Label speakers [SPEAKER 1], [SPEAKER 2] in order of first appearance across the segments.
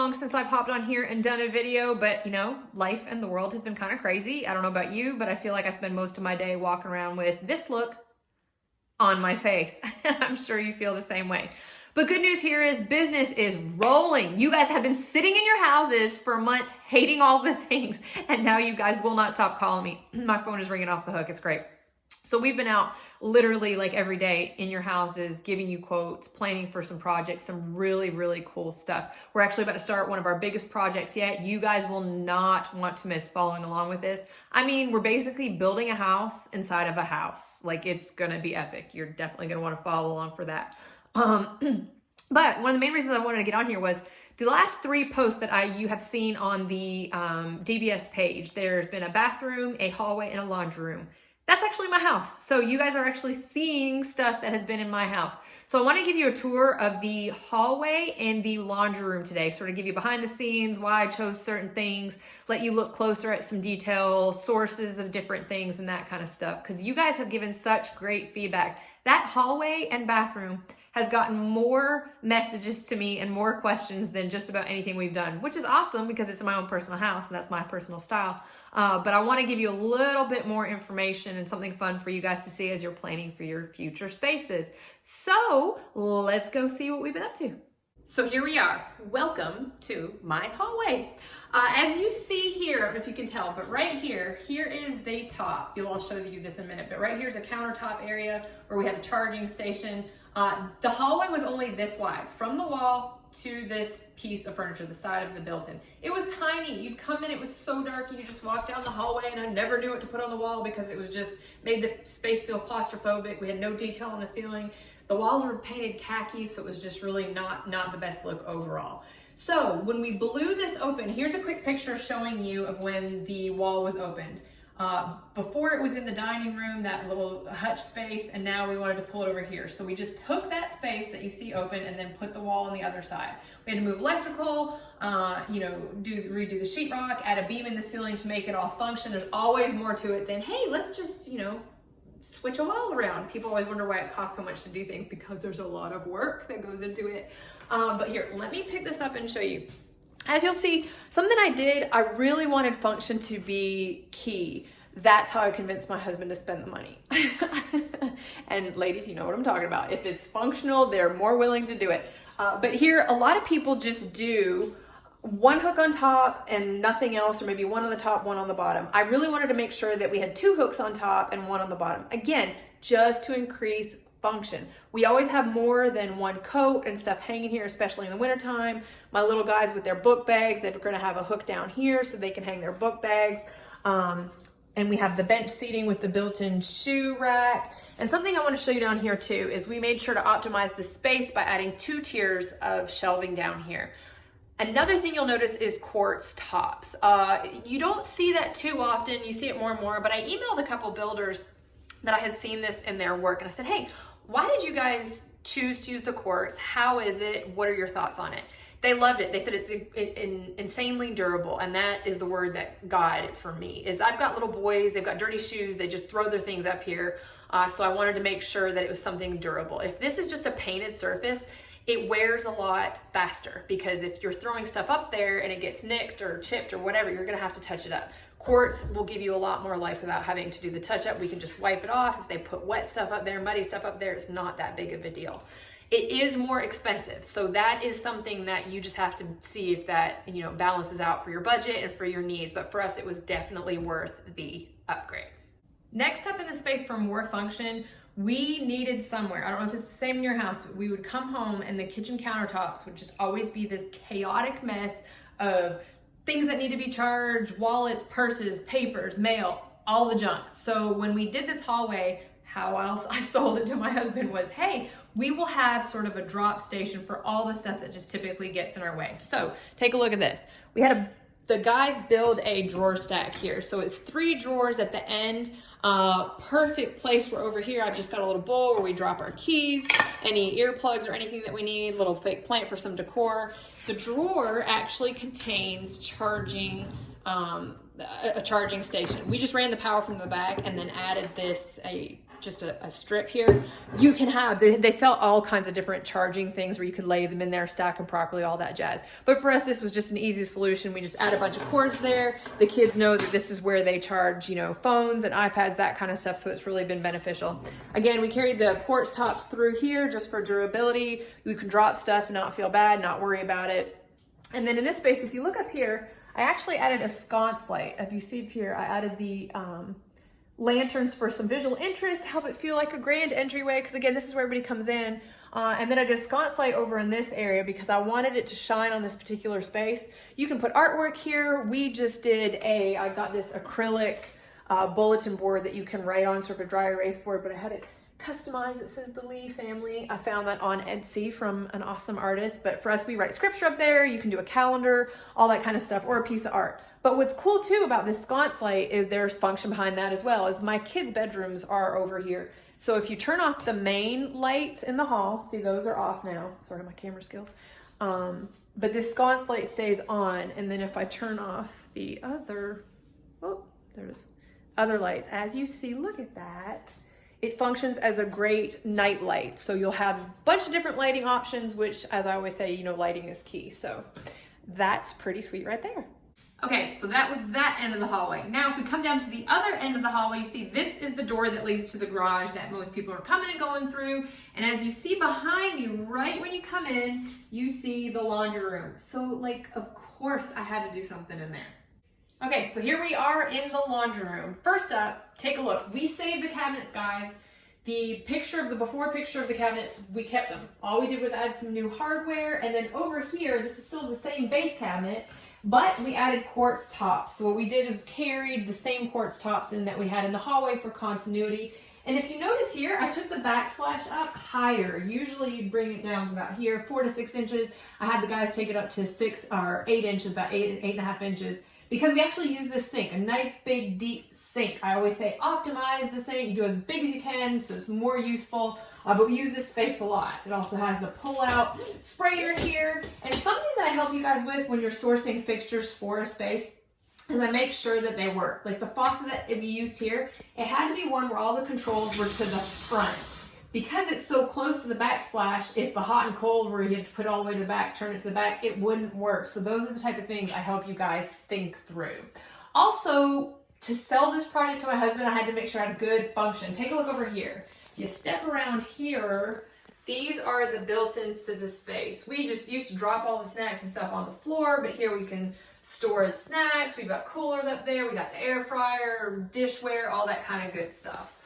[SPEAKER 1] long since I've hopped on here and done a video, but you know, life and the world has been kind of crazy. I don't know about you, but I feel like I spend most of my day walking around with this look on my face. I'm sure you feel the same way. But good news here is business is rolling. You guys have been sitting in your houses for months hating all the things, and now you guys will not stop calling me. My phone is ringing off the hook. It's great. So we've been out literally like every day in your houses, giving you quotes, planning for some projects, some really, really cool stuff. We're actually about to start one of our biggest projects yet. You guys will not want to miss following along with this. I mean, we're basically building a house inside of a house. Like, it's gonna be epic. You're definitely gonna wanna follow along for that. But one of the main reasons I wanted to get on here was the last 3 posts that you have seen on the DBS page. There's been a bathroom, a hallway, and a laundry room. That's actually my house. So you guys are actually seeing stuff that has been in my house. So I want to give you a tour of the hallway and the laundry room today, sort of give you behind the scenes, why I chose certain things, let you look closer at some details, sources of different things and that kind of stuff. Because you guys have given such great feedback. That hallway and bathroom has gotten more messages to me and more questions than just about anything we've done, which is awesome because it's my own personal house and that's my personal style. But I want to give you a little bit more information and something fun for you guys to see as you're planning for your future spaces. So let's go see what we've been up to. So here we are. Welcome to my hallway. As you see here, I don't know if you can tell, but right here is the top. I'll show you this in a minute, but right here is a countertop area where we have a charging station. The hallway was only this wide from the wall to this piece of furniture, the side of the built-in. It was tiny. You'd come in, it was so dark, you could just walk down the hallway, and I never knew what to put on the wall because it was just made the space feel claustrophobic. We had no detail on the ceiling. The walls were painted khaki, so it was just really not the best look overall. So when we blew this open, here's a quick picture showing you of when the wall was opened. Before it was in the dining room, that little hutch space, and now we wanted to pull it over here. So we just took that space that you see open and then put the wall on the other side. We had to move electrical, redo the sheetrock, add a beam in the ceiling to make it all function. There's always more to it than, hey, let's just, switch a wall around. People always wonder why it costs so much to do things, because there's a lot of work that goes into it. But here, let me pick this up and show you. As you'll see, something I did, I really wanted function to be key. That's how I convinced my husband to spend the money. And ladies, you know what I'm talking about. If it's functional, they're more willing to do it. But here, a lot of people just do one hook on top and nothing else, or maybe one on the top, one on the bottom. I really wanted to make sure that we had 2 hooks on top and one on the bottom. Again, just to increase function. We always have more than one coat and stuff hanging here, especially in the wintertime. My little guys with their book bags, they're gonna have a hook down here so they can hang their book bags. And we have the bench seating with the built-in shoe rack. And something I want to show you down here too is we made sure to optimize the space by adding 2 tiers of shelving down here. Another thing you'll notice is Quartz Tops. You don't see that too often. You see it more and more, but I emailed a couple builders that I had seen this in their work, and I said, hey, why did you guys choose to use the quartz? How is it? What are your thoughts on it? They loved it. They said it's insanely durable, and that is the word that got it for me. Is I've got little boys, they've got dirty shoes, they just throw their things up here. So I wanted to make sure that it was something durable. If this is just a painted surface, it wears a lot faster, because if you're throwing stuff up there and it gets nicked or chipped or whatever, you're gonna have to touch it up. Quartz will give you a lot more life without having to do the touch up. We can just wipe it off. If they put wet stuff up there, muddy stuff up there, it's not that big of a deal. It is more expensive, so that is something that you just have to see if that balances out for your budget and for your needs. But for us, it was definitely worth the upgrade. Next up in the space for more function, we needed somewhere, I don't know if it's the same in your house, but we would come home and the kitchen countertops would just always be this chaotic mess of things that need to be charged, wallets, purses, papers, mail, all the junk. So when we did this hallway, how else I sold it to my husband was, hey, we will have sort of a drop station for all the stuff that just typically gets in our way. So take a look at this. We had the guys build a drawer stack here. So it's 3 drawers at the end. Perfect place where over here I've just got a little bowl where we drop our keys, any earplugs or anything that we need, little fake plant for some decor. The drawer actually contains charging, a charging station. We just ran the power from the back and then added a just a strip here. You can have, they sell all kinds of different charging things where you can lay them in there, stack them properly, all that jazz. But for us, this was just an easy solution. We just add a bunch of cords there. The kids know that this is where they charge, you know, phones and iPads, that kind of stuff. So it's really been beneficial. Again, we carried the Quartz Tops through here just for durability. You can drop stuff and not feel bad, not worry about it. And then in this space, if you look up here, I actually added a sconce light. If you see here, I added the lanterns for some visual interest, help it feel like a grand entryway, because again, this is where everybody comes in. And then I did a sconce light over in this area because I wanted it to shine on this particular space. You can put artwork here. We just did I got this acrylic bulletin board that you can write on, sort of a dry erase board, but I had it customized. It says the Lee family. I found that on Etsy from an awesome artist. But for us, we write scripture up there. You can do a calendar, all that kind of stuff, or a piece of art. But what's cool too about this sconce light is there's function behind that as well, is my kids' bedrooms are over here. So if you turn off the main lights in the hall, see those are off now. Sorry, my camera skills. But this sconce light stays on. And then if I turn off the other, oh, there it is, other lights, as you see, look at that. It functions as a great night light. So you'll have a bunch of different lighting options, which, as I always say, you know, lighting is key. So that's pretty sweet right there. Okay, so that was that end of the hallway. Now, if we come down to the other end of the hallway, you see this is the door that leads to the garage that most people are coming and going through. And as you see behind me, right when you come in, you see the laundry room. So, like, of course I had to do something in there. Okay, so here we are in the laundry room. First up, take a look. We saved the cabinets, guys. The before picture of the cabinets, we kept them. All we did was add some new hardware, and then over here, this is still the same base cabinet, but we added quartz tops. So what we did is carried the same quartz tops in that we had in the hallway for continuity. And if you notice here, I took the backsplash up higher. Usually you'd bring it down to about here, 4 to 6 inches. I had the guys take it up to 6 or 8 inches, about 8.5 inches. Because we actually use this sink, a nice big deep sink. I always say optimize the sink, do as big as you can so it's more useful, but we use this space a lot. It also has the pull-out sprayer here, and something that I help you guys with when you're sourcing fixtures for a space is I make sure that they work. Like the faucet that we used here, it had to be one where all the controls were to the front. Because it's so close to the backsplash, if the hot and cold where you had to put it all the way to the back, turn it to the back, it wouldn't work. So those are the type of things I help you guys think through. Also, to sell this project to my husband, I had to make sure I had good function. Take a look over here. You step around here, these are the built-ins to the space. We just used to drop all the snacks and stuff on the floor, but here we can store the snacks. We've got coolers up there. We got the air fryer, dishware, all that kind of good stuff.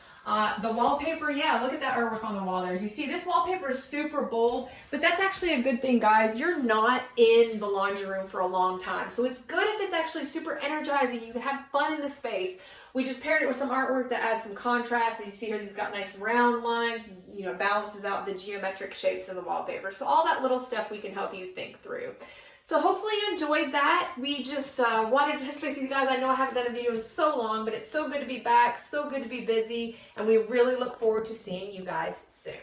[SPEAKER 1] The wallpaper, yeah, look at that artwork on the wall there. As you see, this wallpaper is super bold, but that's actually a good thing, guys. You're not in the laundry room for a long time. So it's good if it's actually super energizing. You can have fun in the space. We just paired it with some artwork that adds some contrast. As you see here, these got nice round lines, you know, balances out the geometric shapes of the wallpaper. So all that little stuff we can help you think through. So hopefully you enjoyed that. We just wanted to touch base with you guys. I know I haven't done a video in so long, but it's so good to be back, so good to be busy, and we really look forward to seeing you guys soon.